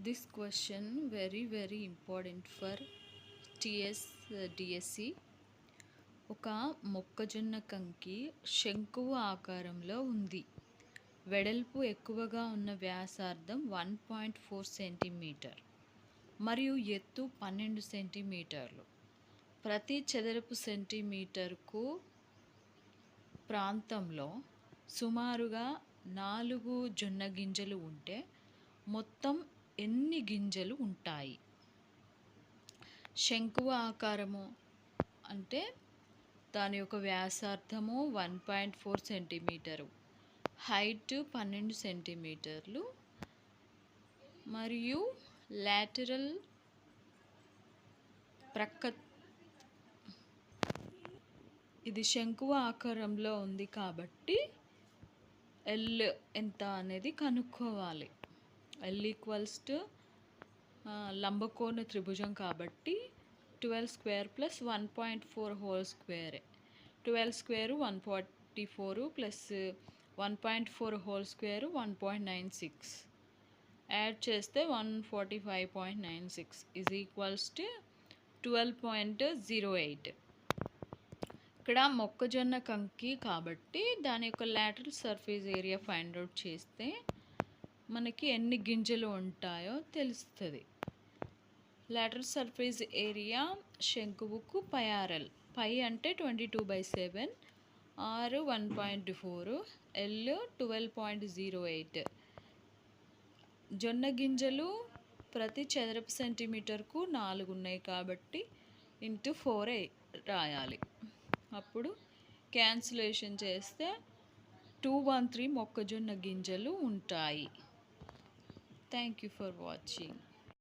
This question very important for TS DSC. ఒక మొక్కజొన్న కంకి శంకువు ఆకారంలో ఉంది. వెడల్పు ఎక్కువగా ఉన్న వ్యాసార్థం 1.4 సెంటీమీటర్ మరియు ఎత్తు 12 సెంటీమీటర్లు. ప్రతి చదరపు సెంటీమీటర్కు ప్రాంతంలో సుమారుగా 4 జొన్న గింజలు ఉంటే మొత్తం ఎన్ని గింజలు ఉంటాయి? శంకువ ఆకారము అంటే దాని యొక్క వ్యాసార్థము 1.4 సెంటీమీటరు, హైట్ 12 సెంటీమీటర్లు మరియు లాటరల్ ప్రక్క ఇది శంకువ ఆకారంలో ఉంది కాబట్టి ఎల్ ఎంత అనేది కనుక్కోవాలి. ఎల్ ఈక్వల్స్ టు లంబకోణ త్రిభుజం కాబట్టి 12 square plus 1.4 whole square. 12 square 144 plus 1.4 whole square 1.96 add చేస్తే 145.96 ఈజ్ ఈక్వల్స్ టు 12.08. ఇక్కడ మొక్కజొన్న కంకి కాబట్టి దాని యొక్క lateral surface area find out చేస్తే మనకి ఎన్ని గింజలు ఉంటాయో తెలుస్తుంది. లాటరల్ సర్ఫేస్ ఏరియా శంకువుకు పై పై అంటే 22/7, ఆర్ 1.4, ఎల్ 12.08. జొన్న గింజలు ప్రతి చదరపు సెంటీమీటర్కు 4 ఉన్నాయి కాబట్టి ఇంటూ 4 రాయాలి. అప్పుడు క్యాన్సిలేషన్ చేస్తే 213 మొక్కజొన్న గింజలు ఉంటాయి. Thank you for watching.